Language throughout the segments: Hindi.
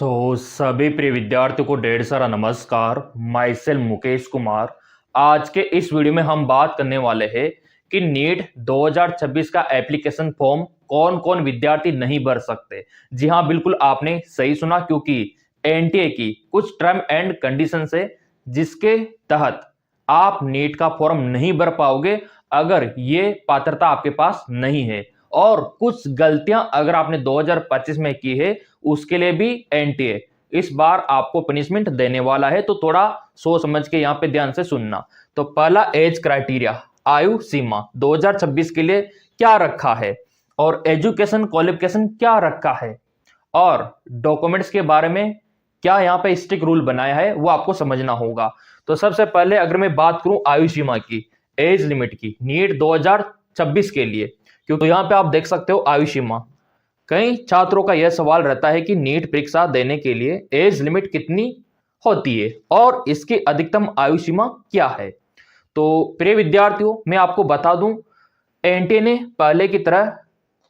सभी प्रिय विद्यार्थियों को ढेर सारा नमस्कार। My self Mukesh Kumar. आज के इस वीडियो में हम बात करने वाले हैं कि नीट 2026 का एप्लीकेशन फॉर्म कौन कौन विद्यार्थी नहीं भर सकते। जी हाँ, बिल्कुल आपने सही सुना, क्योंकि एनटीए की कुछ टर्म एंड कंडीशन है जिसके तहत आप नीट का फॉर्म नहीं भर पाओगे अगर ये पात्रता आपके पास नहीं है। और कुछ गलतियां अगर आपने 2025 में की है उसके लिए भी एनटीए इस बार आपको पनिशमेंट देने वाला है, तो थोड़ा सोच समझ के यहां पे ध्यान से सुनना। तो पहला एज क्राइटेरिया, आयु सीमा 2026 के लिए क्या रखा है और एजुकेशन क्वालिफिकेशन क्या रखा है और डॉक्यूमेंट्स के बारे में क्या यहाँ पे स्ट्रिक्ट रूल बनाया है वो आपको समझना होगा। तो सबसे पहले अगर मैं बात करूं आयु सीमा की, एज लिमिट की नीट 2026 के लिए, क्योंकि यहाँ पे आप देख सकते हो आयु सीमा। कई छात्रों का यह सवाल रहता है कि नीट परीक्षा देने के लिए एज लिमिट कितनी होती है और इसकी अधिकतम आयु सीमा क्या है। तो प्रिय विद्यार्थियों, मैं आपको बता दूं, एनटीए ने पहले की तरह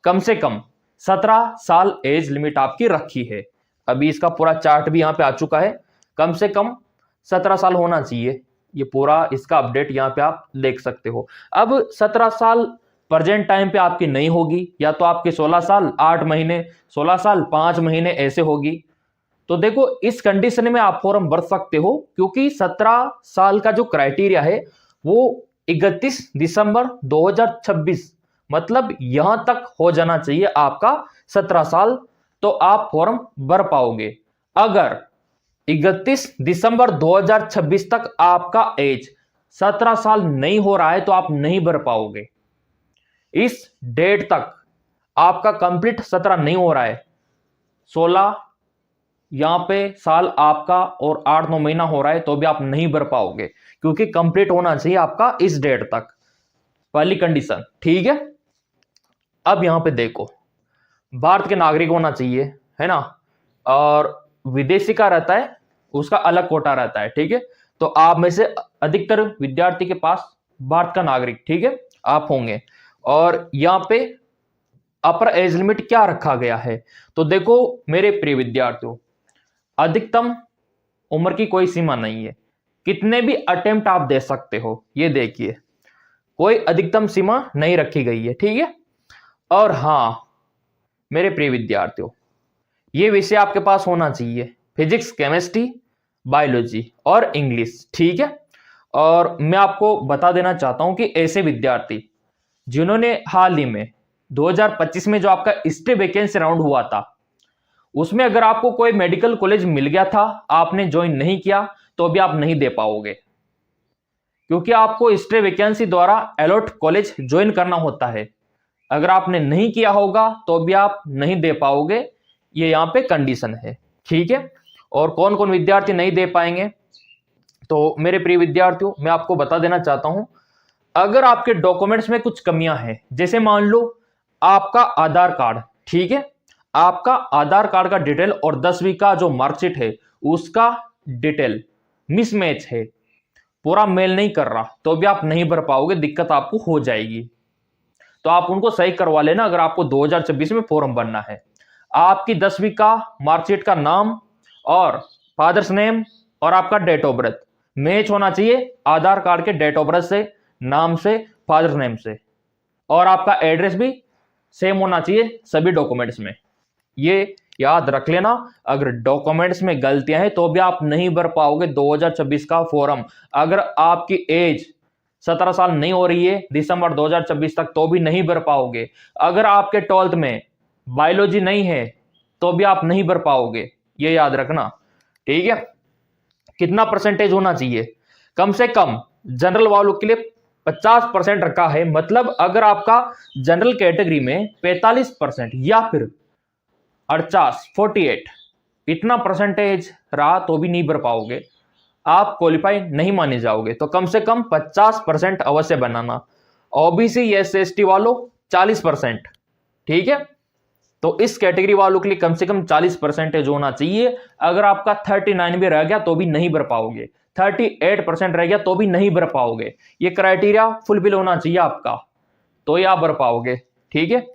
कम से कम 17 साल एज लिमिट आपकी रखी है। अभी इसका पूरा चार्ट भी यहाँ पे आ चुका है, कम से कम 17 साल होना चाहिए। ये पूरा इसका अपडेट यहाँ पे आप देख सकते हो। अब 17 साल प्रेजेंट टाइम पे आपकी नहीं होगी, या तो आपके 16 साल 8 महीने, 16 साल 5 महीने ऐसे होगी। तो देखो, इस कंडीशन में आप फॉर्म भर सकते हो, क्योंकि 17 साल का जो क्राइटेरिया है वो 31 दिसंबर 2026, मतलब यहां तक हो जाना चाहिए आपका 17 साल, तो आप फॉर्म भर पाओगे। अगर 31 दिसंबर 2026 तक आपका एज 17 साल नहीं हो रहा है तो आप नहीं भर पाओगे। इस डेट तक आपका कंप्लीट 17 नहीं हो रहा है, 16 यहां पे साल आपका और 8-9 महीना हो रहा है तो भी आप नहीं भर पाओगे, क्योंकि कंप्लीट होना चाहिए आपका इस डेट तक, पहली कंडीशन। ठीक है, अब यहां पे देखो, भारत के नागरिक होना चाहिए, है ना, और विदेशी का रहता है उसका अलग कोटा रहता है। ठीक है, तो आप में से अधिकतर विद्यार्थी के पास भारत का नागरिक, ठीक है, आप होंगे। और यहां पे अपर एज लिमिट क्या रखा गया है, तो देखो मेरे प्रिय विद्यार्थियों, अधिकतम उम्र की कोई सीमा नहीं है, कितने भी अटेम्प्ट आप दे सकते हो। ये देखिए, कोई अधिकतम सीमा नहीं रखी गई है। ठीक है, और हां मेरे प्रिय विद्यार्थियों, ये विषय आपके पास होना चाहिए फिजिक्स, केमिस्ट्री, बायोलॉजी और इंग्लिश। ठीक है, और मैं आपको बता देना चाहता हूं कि ऐसे विद्यार्थी जिन्होंने हाल ही में 2025 में जो आपका स्टे वैकेंसी राउंड हुआ था उसमें अगर आपको कोई मेडिकल कॉलेज मिल गया था, आपने ज्वाइन नहीं किया, तो भी आप नहीं दे पाओगे, क्योंकि आपको स्टे वैकेंसी द्वारा अलॉट कॉलेज ज्वाइन करना होता है। अगर आपने नहीं किया होगा तो भी आप नहीं दे पाओगे, ये यहाँ पे कंडीशन है। ठीक है, और कौन कौन विद्यार्थी नहीं दे पाएंगे, तो मेरे प्रिय विद्यार्थियों मैं आपको बता देना चाहता हूं, अगर आपके डॉक्यूमेंट्स में कुछ कमियां हैं, जैसे मान लो आपका आधार कार्ड, ठीक है, आपका आधार कार्ड का डिटेल और 10वीं का जो मार्कशीट है उसका डिटेल मिसमैच है, पूरा मेल नहीं कर रहा, तो भी आप नहीं भर पाओगे, दिक्कत आपको हो जाएगी। तो आप उनको सही करवा लेना अगर आपको 2026 में फॉर्म भरना है। आपकी 10वीं का मार्कशीट का नाम और फादर्स नेम और आपका डेट ऑफ बर्थ मैच होना चाहिए आधार कार्ड के डेट ऑफ बर्थ से, नाम से, फादर्स नेम से, और आपका एड्रेस भी सेम होना चाहिए सभी डॉक्यूमेंट्स में। ये याद रख लेना, अगर डॉक्यूमेंट्स में गलतियां हैं तो भी आप नहीं भर पाओगे 2026 का फॉर्म। अगर आपकी एज 17 साल नहीं हो रही है दिसंबर 2026 तक तो भी नहीं भर पाओगे। अगर आपके 12th में बायोलॉजी नहीं है तो भी आप नहीं भर पाओगे, ये याद रखना। ठीक है, कितना परसेंटेज होना चाहिए, कम से कम जनरल वालों के लिए 50% रखा है, मतलब अगर आपका जनरल कैटेगरी में 45% या फिर 48 इतना परसेंटेज रहा तो भी नहीं भर पाओगे, आप क्वालिफाई नहीं माने जाओगे। तो कम से कम 50% अवश्य बनाना। ओबीसी एससी वालों 40%, ठीक है, तो इस कैटेगरी वालों के लिए कम से कम 40% होना चाहिए। अगर आपका 39 भी रह गया तो भी नहीं भर पाओगे, 38% रह गया तो भी नहीं भर पाओगे, ये क्राइटेरिया फुलफिल होना चाहिए आपका, तो ही आप भर पाओगे। ठीक है,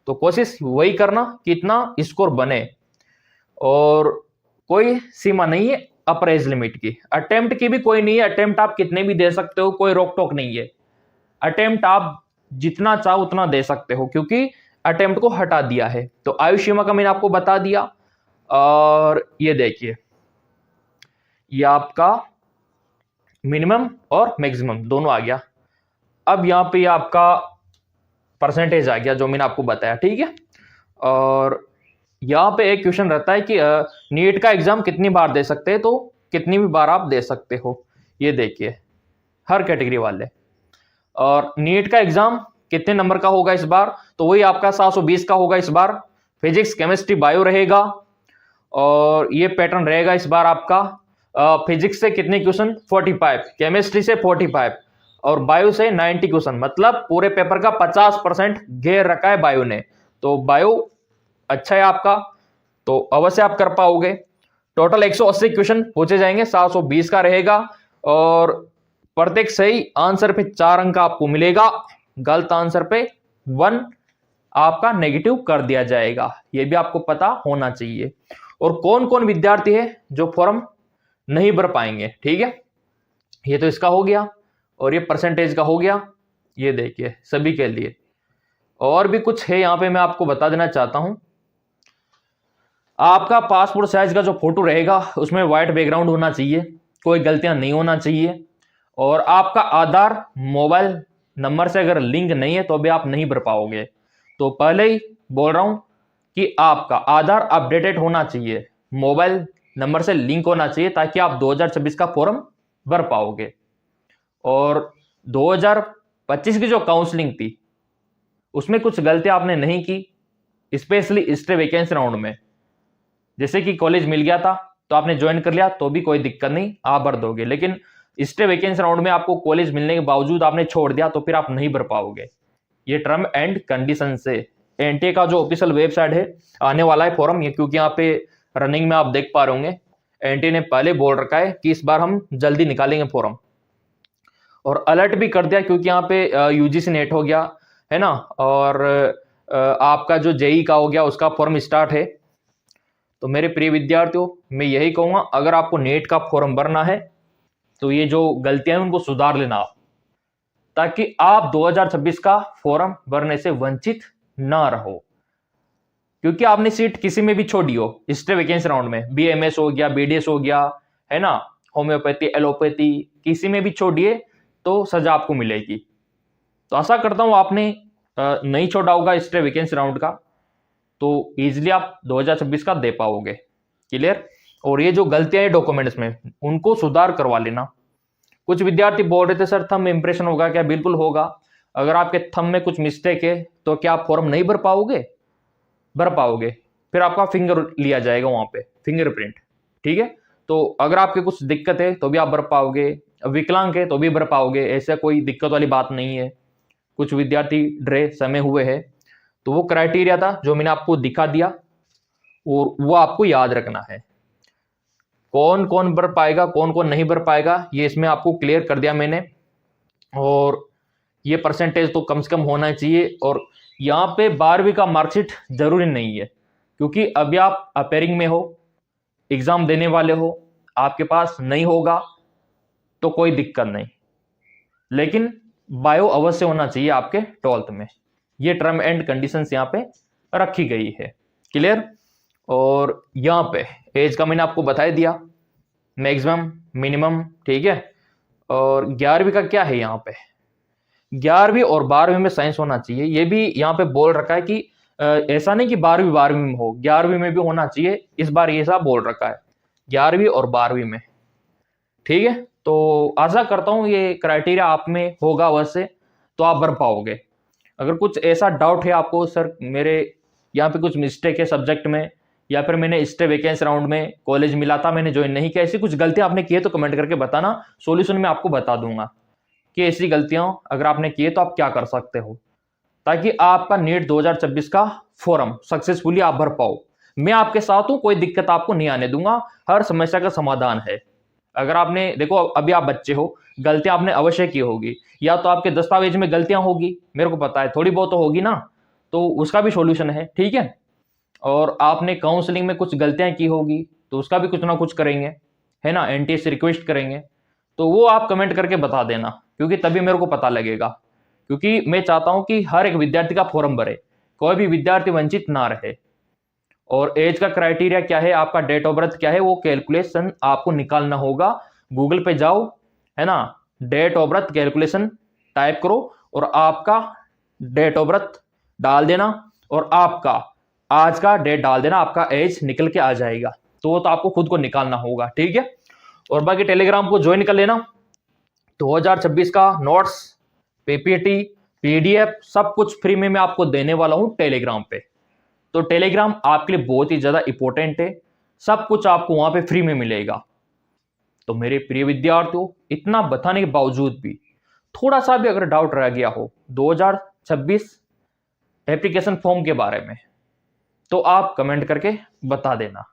तो कोशिश वही करना कि इतना स्कोर बने। और कोई सीमा नहीं है अपर एज लिमिट की। अटेम्प्ट की भी कोई नहीं है, अटेम्प्ट आप कितने भी दे सकते हो, कोई रोक टोक नहीं है। अटेम्प्ट आप जितना चाहो उतना दे सकते हो, क्योंकि अटेम्प्ट को हटा दिया है। तो आयु सीमा का मैंने आपको बता दिया। और ये देखिए, ये आपका मिनिमम और मैक्सिमम दोनों आ गया। अब यहाँ पे आपका परसेंटेज आ गया जो मैंने आपको बताया, ठीक है। और यहाँ पे एक क्वेश्चन रहता है कि नीट का एग्जाम कितनी बार दे सकते हैं, तो कितनी भी बार आप दे सकते हो। ये देखिए हर कैटेगरी वाले। और नीट का एग्जाम कितने नंबर का होगा इस बार, तो वही आपका 720 का होगा इस बार। फिजिक्स केमिस्ट्री बायो रहेगा, और ये पैटर्न रहेगा इस बार आपका। फिजिक्स से कितने क्वेश्चन, 45, केमिस्ट्री से 45 और बायो से 90 क्वेश्चन, मतलब पूरे पेपर का 50% घेर रखा है बायो ने। तो बायो अच्छा है आपका, तो अवश्य आप कर पाओगे। टोटल 180 क्वेश्चन पूछे जाएंगे, 720 का रहेगा, और प्रत्येक सही आंसर पे 4 अंक आपको मिलेगा, गलत आंसर पे 1 आपका नेगेटिव कर दिया जाएगा। यह भी आपको पता होना चाहिए। और कौन कौन विद्यार्थी है जो फॉर्म नहीं भर पाएंगे, ठीक है। ये तो इसका हो गया, और ये परसेंटेज का हो गया। ये देखिए सभी के लिए। और भी कुछ है यहाँ पे मैं आपको बता देना चाहता हूं। आपका पासपोर्ट साइज का जो फोटो रहेगा उसमें व्हाइट बैकग्राउंड होना चाहिए, कोई गलतियां नहीं होना चाहिए। और आपका आधार मोबाइल नंबर से अगर लिंक नहीं है तो भी आप नहीं भर पाओगे। तो पहले ही बोल रहा हूं कि आपका आधार अपडेटेड होना चाहिए, मोबाइल नंबर से लिंक होना चाहिए, ताकि आप 2026 का फॉर्म भर पाओगे। और 2025 की जो काउंसलिंग थी उसमें कुछ गलतियां आपने नहीं की, स्पेशली स्टे वैकेंसी राउंड में। जैसे कि कॉलेज मिल गया था तो आपने ज्वाइन कर लिया तो भी कोई दिक्कत नहीं, आप भर दोगे। लेकिन स्टे वैकेंसी राउंड में आपको कॉलेज मिलने के बावजूद आपने छोड़ दिया तो फिर आप नहीं भर पाओगे। ये टर्म एंड कंडीशन से एनटीए का जो ऑफिशियल वेबसाइट है आने वाला है फॉर्म, ये क्योंकि यहाँ पे रनिंग में आप देख पा रहे होंगे, एनटीए ने पहले बोल रखा है कि इस बार हम जल्दी निकालेंगे फॉर्म। और अलर्ट भी कर दिया क्योंकि यहाँ पे यूजीसी नेट हो गया है ना, और आपका जो जेई का हो गया उसका फॉर्म स्टार्ट है। तो मेरे प्रिय विद्यार्थियों, मैं यही कहूँगा, अगर आपको नेट का फॉर्म भरना है तो ये जो गलतियां हैं उनको सुधार लेना आप, ताकि आप 2026 का फॉर्म भरने से वंचित ना रहो। क्योंकि आपने सीट किसी में भी छोड़ी हो स्टे वैकेंसी राउंड में, बीएमएस हो गया, बीडीएस हो गया, है ना, होम्योपैथी, एलोपैथी, किसी में भी छोड़िए तो सजा आपको मिलेगी। तो आशा करता हूं आपने नहीं छोड़ा होगा स्टे वैकेंसी राउंड का, तो इजिली आप 2026 का दे पाओगे। क्लियर। और ये जो गलतियां हैं डॉक्यूमेंट्स में उनको सुधार करवा लेना। कुछ विद्यार्थी बोल रहे थे सर थंब इंप्रेशन होगा क्या, बिल्कुल होगा। अगर आपके थंब में कुछ मिस्टेक है तो क्या आप फॉर्म नहीं भर पाओगे, भर पाओगे। फिर आपका फिंगर लिया जाएगा वहां पे, फिंगरप्रिंट, ठीक है। तो अगर आपके कुछ दिक्कत है तो भी आप भर पाओगे, विकलांग है तो भी भर पाओगे, ऐसा कोई दिक्कत वाली बात नहीं है। कुछ विद्यार्थी डरे समय हुए हैं, तो वो क्राइटेरिया था जो मैंने आपको दिखा दिया, और वो आपको याद रखना है। कौन कौन भर पाएगा कौन कौन नहीं भर पाएगा ये इसमें आपको क्लियर कर दिया मैंने। और ये परसेंटेज तो कम से कम होना चाहिए। और यहाँ पे 12वीं का मार्कशीट जरूरी नहीं है, क्योंकि अभी आप अपेयरिंग में हो, एग्जाम देने वाले हो, आपके पास नहीं होगा तो कोई दिक्कत नहीं, लेकिन बायो अवश्य होना चाहिए आपके 12th में। ये टर्म एंड कंडीशंस यहाँ पे रखी गई है। क्लियर। और यहाँ पे एज का मैंने आपको बता दिया, मैक्सिमम मिनिमम, ठीक है। और 11वीं का क्या है यहाँ पे, 11वीं और 12वीं में साइंस होना चाहिए। ये भी यहाँ पे बोल रखा है कि ऐसा नहीं कि 12वीं में हो, 11वीं में भी होना चाहिए। इस बार ये सब बोल रखा है 11वीं और 12वीं में, ठीक है। तो आशा करता हूँ ये क्राइटेरिया आप में होगा वैसे, तो आप भर पाओगे। अगर कुछ ऐसा डाउट है आपको सर मेरे यहाँ पे कुछ मिस्टेक है सब्जेक्ट में, या फिर मैंने स्टे वैकेंसी राउंड में कॉलेज मिला था मैंने ज्वाइन नहीं किया, ऐसी कुछ गलतियां आपने की है तो कमेंट करके बताना, सॉल्यूशन में आपको बता दूंगा कि ऐसी गलतियां अगर आपने की है तो आप क्या कर सकते हो, ताकि आपका नीट 2026 का फॉर्म सक्सेसफुली आप भर पाओ। मैं आपके साथ हूं, कोई दिक्कत आपको नहीं आने दूंगा, हर समस्या का समाधान है। अगर आपने देखो अभी आप बच्चे हो, गलतियां आपने अवश्य की होगी, या तो आपके दस्तावेज में गलतियां होगी, मेरे को पता है थोड़ी बहुत तो होगी ना, तो उसका भी सॉल्यूशन है, ठीक है। और आपने काउंसलिंग में कुछ गलतियां की होगी, तो उसका भी कुछ ना कुछ करेंगे, है ना, NTA से रिक्वेस्ट करेंगे। तो वो आप कमेंट करके बता देना, क्योंकि तभी मेरे को पता लगेगा, क्योंकि मैं चाहता हूं कि हर एक विद्यार्थी का फॉर्म भरे, कोई भी विद्यार्थी वंचित ना रहे। और एज का क्राइटेरिया क्या है, आपका डेट ऑफ बर्थ क्या है, वो कैलकुलेशन आपको निकालना होगा। गूगल पे जाओ, है ना, date of birth calculation type करो और आपका डेट ऑफ बर्थ डाल देना और आपका आज का डेट डाल देना, आपका एज निकल के आ जाएगा। तो आपको खुद को निकालना होगा, ठीक है। और बाकी टेलीग्राम को ज्वाइन कर लेना। 2026 का नोट्स, पीपीटी, PDF सब कुछ फ्री में मैं आपको देने वाला हूं टेलीग्राम पे। तो टेलीग्राम आपके लिए बहुत ही ज्यादा इंपॉर्टेंट है, सब कुछ आपको वहां पे फ्री में मिलेगा। तो मेरे प्रिय विद्यार्थियों, इतना बताने के बावजूद भी थोड़ा सा भी अगर डाउट रह गया हो 2026 एप्लीकेशन फॉर्म के बारे में, तो आप कमेंट करके बता देना।